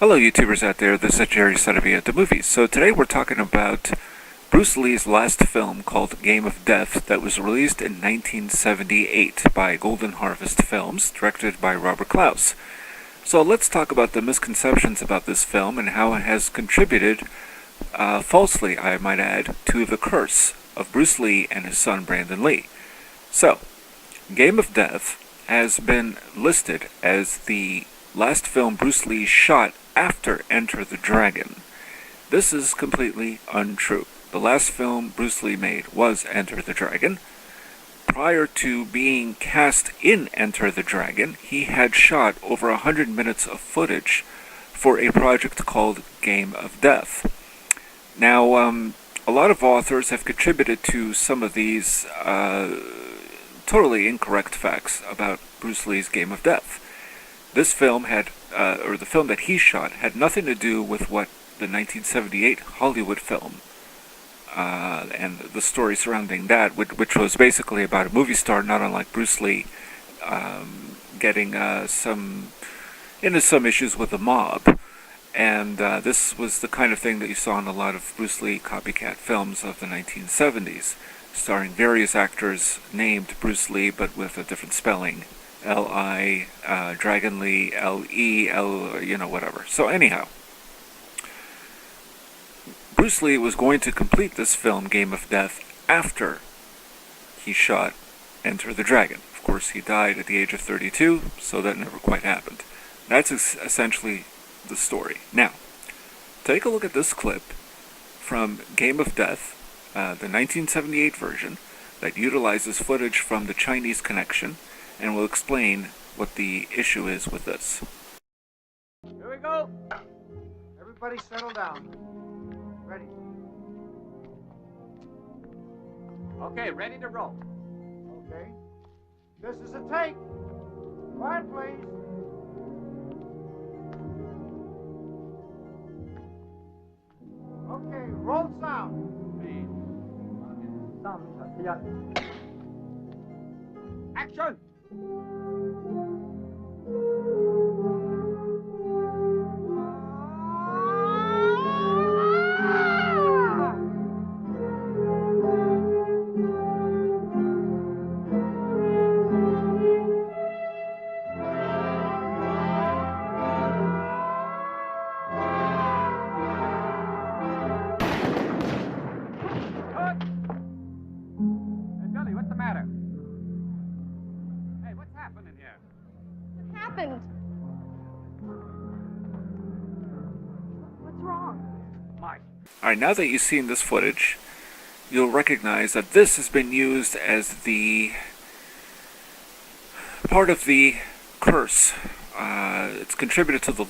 Hello YouTubers out there, this is Jerry Saravia at the movies. So today we're talking about Bruce Lee's last film called Game of Death that was released in 1978 by Golden Harvest Films, directed by Robert Clouse. So let's talk about the misconceptions about this film and how it has contributed, falsely I might add, to the curse of Bruce Lee and his son Brandon Lee. So, Game of Death has been listed as the last film Bruce Lee shot after Enter the Dragon. This is completely untrue. The last film Bruce Lee made was Enter the Dragon. Prior to being cast in Enter the Dragon, he had shot over 100 minutes of footage for a project called Game of Death. Now, a lot of authors have contributed to some of these totally incorrect facts about Bruce Lee's Game of Death. This film had, or the film that he shot, had nothing to do with what the 1978 Hollywood film and the story surrounding that, which was basically about a movie star, not unlike Bruce Lee, getting some issues with the mob. And this was the kind of thing that you saw in a lot of Bruce Lee copycat films of the 1970s, starring various actors named Bruce Lee but with a different spelling. L-I, Dragon Lee, L-E, whatever. So anyhow, Bruce Lee was going to complete this film, Game of Death, after he shot Enter the Dragon. Of course, he died at the age of 32, so that never quite happened. That's essentially the story. Now, take a look at this clip from Game of Death, the 1978 version, that utilizes footage from the Chinese Connection, and we'll explain what the issue is with this. Here we go. Everybody settle down. Ready. Okay, ready to roll. Okay. This is a take. Quiet, please. Okay, roll sound. Action! What's the matter? Hey, what's happening here? What happened? What's wrong? Mike. Alright, now that you've seen this footage, you'll recognize that this has been used as the part of the curse. It's contributed to the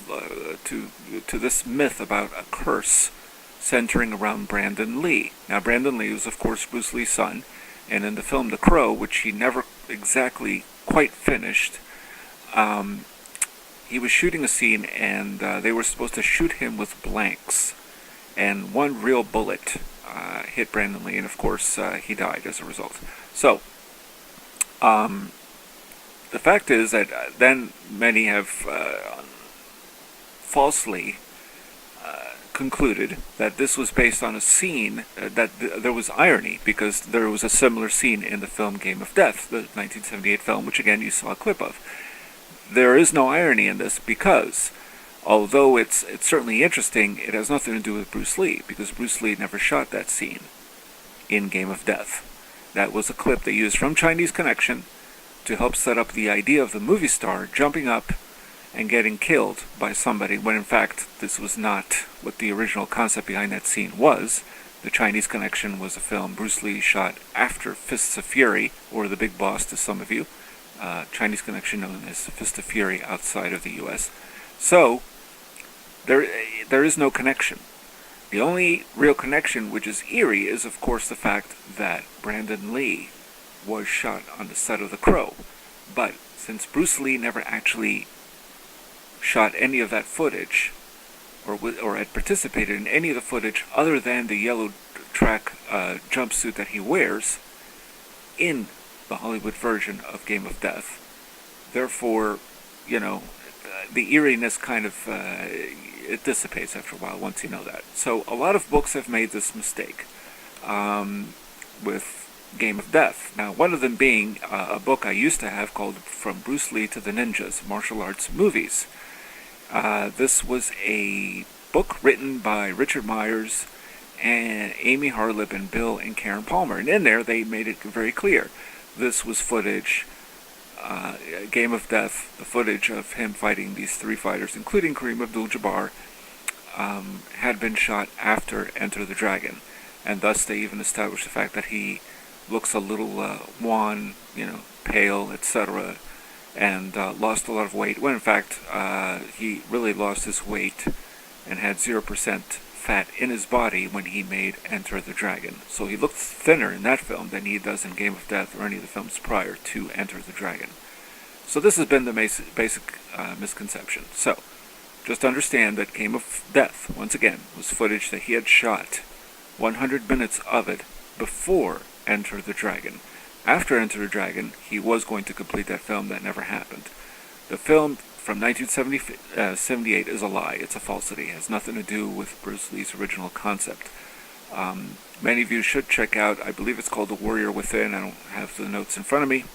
to this myth about a curse centering around Brandon Lee. Now, Brandon Lee was, of course, Bruce Lee's son, and in the film The Crow, which he never exactly quite finished, he was shooting a scene, and they were supposed to shoot him with blanks, and one real bullet hit Brandon Lee, and of course he died as a result. So, the fact is that then many have falsely concluded that this was based on a scene, that there was irony, because there was a similar scene in the film Game of Death, the 1978 film, which again you saw a clip of. There is no irony in this because, although it's certainly interesting, it has nothing to do with Bruce Lee, because Bruce Lee never shot that scene in Game of Death. That was a clip they used from Chinese Connection to help set up the idea of the movie star jumping up and getting killed by somebody, when in fact this was not what the original concept behind that scene was. The Chinese Connection was a film Bruce Lee shot after Fists of Fury, or The Big Boss to some of you. Chinese Connection known as Fist of Fury outside of the US. So, there is no connection. The only real connection, which is eerie, is of course the fact that Brandon Lee was shot on the set of The Crow. But since Bruce Lee never actually shot any of that footage, or had participated in any of the footage other than the yellow track jumpsuit that he wears in the Hollywood version of Game of Death. Therefore, the eeriness kind of it dissipates after a while once you know that. So a lot of books have made this mistake with Game of Death. Now, one of them being a book I used to have called From Bruce Lee to the Ninjas, Martial Arts Movies. This was a book written by Richard Myers and Amy Harlip and Bill and Karen Palmer. And in there, they made it very clear. This was footage, Game of Death, the footage of him fighting these three fighters, including Kareem Abdul-Jabbar, had been shot after Enter the Dragon. And thus they even established the fact that he looks a little wan, pale, etc., and lost a lot of weight, when in fact he really lost his weight and had 0% fat in his body when he made Enter the Dragon. So he looked thinner in that film than he does in Game of Death or any of the films prior to Enter the Dragon. So this has been the basic misconception. So just understand that Game of Death, once again, was footage that he had shot, 100 minutes of it, before Enter the Dragon. After Enter the Dragon, he was going to complete that film. That never happened. The film from 1978 is a lie. It's a falsity. It has nothing to do with Bruce Lee's original concept. Many of you should check out, I believe it's called The Warrior Within. I don't have the notes in front of me,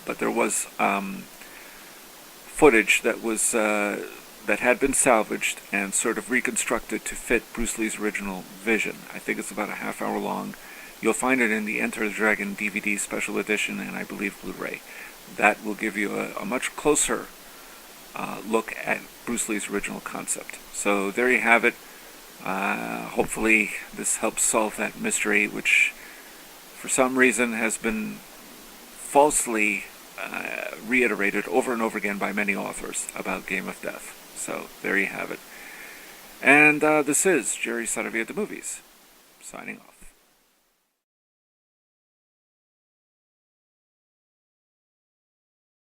but there was footage that was that had been salvaged and sort of reconstructed to fit Bruce Lee's original vision. I think it's about a half hour long. You'll find it in the Enter the Dragon DVD special edition and I believe Blu-ray. That will give you a much closer look at Bruce Lee's original concept. So there you have it. Hopefully this helps solve that mystery, which for some reason has been falsely reiterated over and over again by many authors about Game of Death. So there you have it. And this is Jerry Saravia at the Movies, signing off.